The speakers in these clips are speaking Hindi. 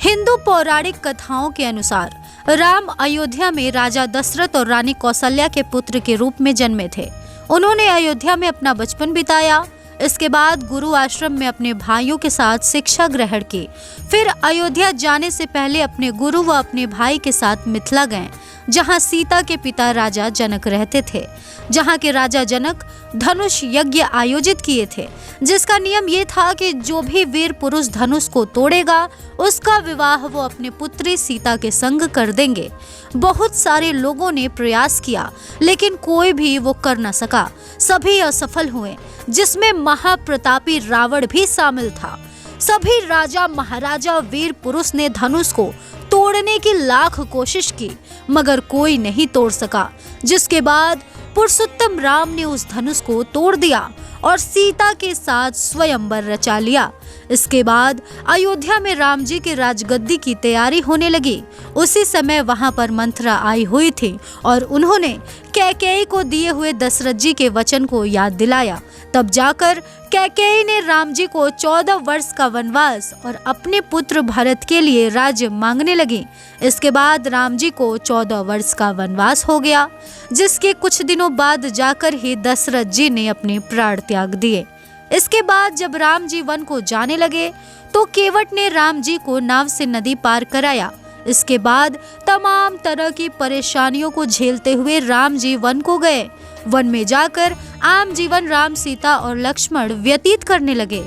हिंदू पौराणिक कथाओं के अनुसार राम अयोध्या में राजा दशरथ और रानी कौशल्या के पुत्र के रूप में जन्मे थे। उन्होंने अयोध्या में अपना बचपन बिताया। इसके बाद गुरु आश्रम में अपने भाइयों के साथ शिक्षा ग्रहण की। फिर अयोध्या जाने से पहले अपने गुरु व अपने भाई के साथ मिथिला गए, जहां सीता के पिता राजा जनक रहते थे। जहां के राजा जनक धनुष यज्ञ आयोजित किए थे, जिसका नियम ये था कि जो भी वीर पुरुष धनुष को तोड़ेगा उसका विवाह वो अपने पुत्री सीता के संग कर देंगे। बहुत सारे लोगों ने प्रयास किया, लेकिन कोई भी वो कर न सका। सभी असफल हुए, जिसमें महाप्रतापी रावण भी शामिल था। सभी राजा महाराजा वीर पुरुष ने धनुष को तोड़ने की लाख कोशिश की, मगर कोई नहीं तोड़ सका। जिसके बाद पुरुषोत्तम राम ने उस धनुष को तोड़ दिया और सीता के साथ स्वयंवर रचा लिया। इसके बाद अयोध्या में राम जी के राजगद्दी की तैयारी होने लगी। उसी समय वहां पर मंथरा आई हुई थी और उन्होंने कैकेयी को दिए हुए दशरथ जी के वचन को याद दिलाया। तब जाकर कैकेयी ने राम जी को 14 वर्ष का वनवास और अपने पुत्र भरत के लिए राज्य मांगने लगी। इसके बाद राम जी को 14 वर्ष का वनवास हो गया, जिसके कुछ दिनों बाद जाकर ही दशरथ जी ने अपने प्राण त्याग दिए। इसके बाद जब राम जी वन को जाने लगे तो केवट ने राम जी को नाव से नदी पार कराया। इसके बाद तमाम तरह की परेशानियों को झेलते हुए राम जी वन को गए। वन में जाकर आम जीवन राम, सीता और लक्ष्मण व्यतीत करने लगे।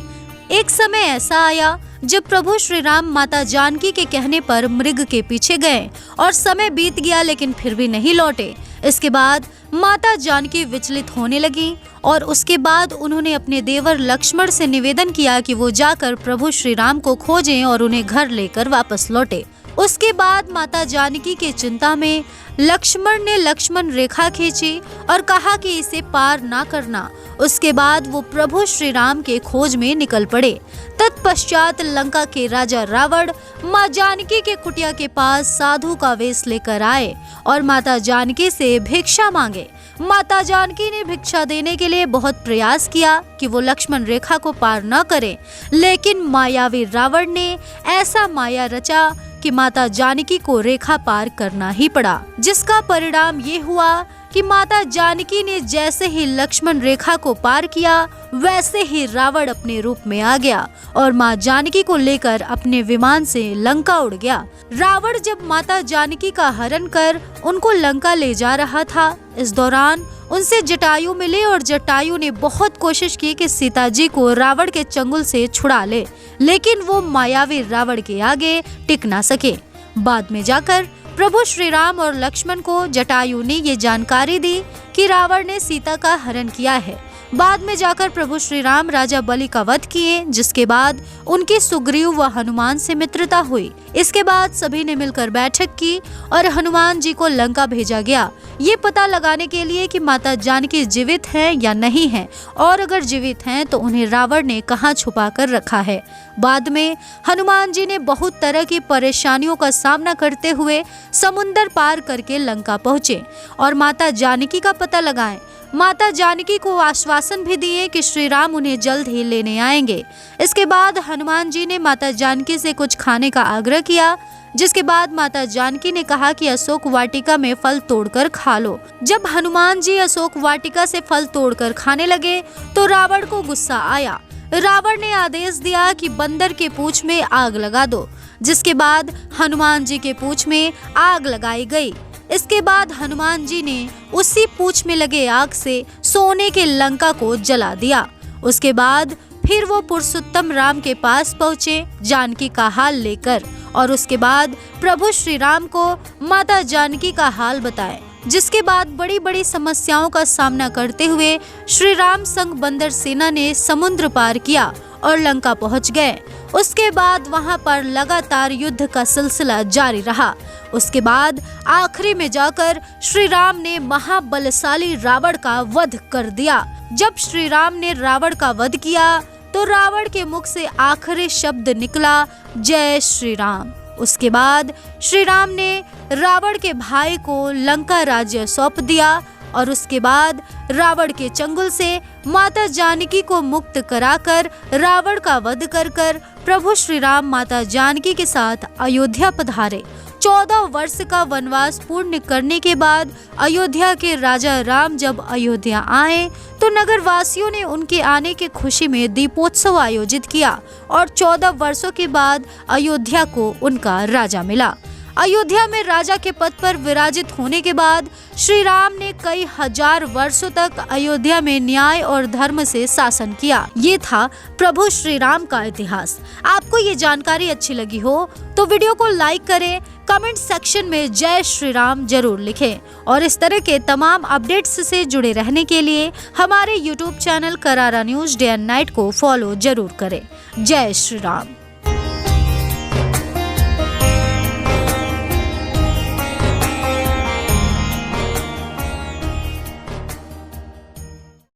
एक समय ऐसा आया जब प्रभु श्री राम माता जानकी के कहने पर मृग के पीछे गए और समय बीत गया, लेकिन फिर भी नहीं लौटे। इसके बाद माता जानकी विचलित होने लगी और उसके बाद उन्होंने अपने देवर लक्ष्मण से निवेदन किया कि वो जाकर प्रभु श्री राम को खोजें और उन्हें घर लेकर वापस लौटे। उसके बाद माता जानकी के चिंता में लक्ष्मण ने लक्ष्मण रेखा खींची और कहा कि इसे पार ना करना। उसके बाद वो प्रभु श्री राम के खोज में निकल पड़े। तत्पश्चात लंका के राजा रावण माँ जानकी के कुटिया के पास साधु का वेश लेकर आए और माता जानकी से भिक्षा मांगे। माता जानकी ने भिक्षा देने के लिए बहुत प्रयास किया कि वो लक्ष्मण रेखा को पार न करे, लेकिन मायावी रावण ने ऐसा माया रचा कि माता जानकी को रेखा पार करना ही पड़ा, जिसका परिणाम ये हुआ कि माता जानकी ने जैसे ही लक्ष्मण रेखा को पार किया, वैसे ही रावण अपने रूप में आ गया और माँ जानकी को लेकर अपने विमान से लंका उड़ गया। रावण जब माता जानकी का हरण कर उनको लंका ले जा रहा था, इस दौरान उनसे जटायु मिले और जटायु ने बहुत कोशिश की कि सीता जी को रावण के चंगुल से छुड़ा ले, लेकिन वो मायावी रावण के आगे टिक ना सके। बाद में जाकर प्रभु श्री राम और लक्ष्मण को जटायु ने ये जानकारी दी कि रावण ने सीता का हरण किया है। बाद में जाकर प्रभु श्री राम राजा बलि का वध किए, जिसके बाद उनकी सुग्रीव व हनुमान से मित्रता हुई। इसके बाद सभी ने मिलकर बैठक की और हनुमान जी को लंका भेजा गया, ये पता लगाने के लिए कि माता जानकी जीवित हैं या नहीं हैं, और अगर जीवित हैं तो उन्हें रावण ने कहाँ छुपा कर रखा है। बाद में हनुमान जी ने बहुत तरह की परेशानियों का सामना करते हुए समुंदर पार करके लंका पहुँचे और माता जानकी का पता लगाएं। माता जानकी को आश्वासन भी दिए कि श्री राम उन्हें जल्द ही लेने आएंगे। इसके बाद हनुमान जी ने माता जानकी से कुछ खाने का आग्रह किया, जिसके बाद माता जानकी ने कहा कि अशोक वाटिका में फल तोड़कर खा लो। जब हनुमान जी अशोक वाटिका से फल तोड़कर खाने लगे तो रावण को गुस्सा आया। रावण ने आदेश दिया कि बंदर के पूंछ में आग लगा दो, जिसके बाद हनुमान जी के पूंछ में आग लगाई गई। इसके बाद हनुमान जी ने उसी पूंछ में लगे आग से सोने के लंका को जला दिया। उसके बाद फिर वो पुरुषोत्तम राम के पास पहुँचे जानकी का हाल लेकर, और उसके बाद प्रभु श्री राम को माता जानकी का हाल बताए। जिसके बाद बड़ी बड़ी समस्याओं का सामना करते हुए श्री राम संग बंदर सेना ने समुद्र पार किया और लंका पहुंच गए। उसके बाद वहां पर लगातार युद्ध का सिलसिला जारी रहा। उसके बाद आखिरी में जाकर श्री राम ने महाबलशाली रावण का वध कर दिया। जब श्री राम ने रावण का वध किया तो रावण के मुख से आखिरी शब्द निकला, जय श्री राम। उसके बाद श्री राम ने रावण के भाई को लंका राज्य सौंप दिया और उसके बाद रावण के चंगुल से माता जानकी को मुक्त कराकर रावण का वध कर प्रभु श्री राम माता जानकी के साथ अयोध्या पधारे। 14 वर्ष का वनवास पूर्ण करने के बाद अयोध्या के राजा राम जब अयोध्या आए तो नगर वासियों ने उनके आने की खुशी में दीपोत्सव आयोजित किया और 14 वर्षों के बाद अयोध्या को उनका राजा मिला। अयोध्या में राजा के पद पर विराजित होने के बाद श्री राम ने कई हजार वर्षों तक अयोध्या में न्याय और धर्म से शासन किया। ये था प्रभु श्री राम का इतिहास। आपको ये जानकारी अच्छी लगी हो तो वीडियो को लाइक करें, कमेंट सेक्शन में जय श्री राम जरूर लिखें और इस तरह के तमाम अपडेट्स से जुड़े रहने के लिए हमारे YouTube चैनल करारा न्यूज डे एंड नाइट को फॉलो जरूर करें। जय श्री राम।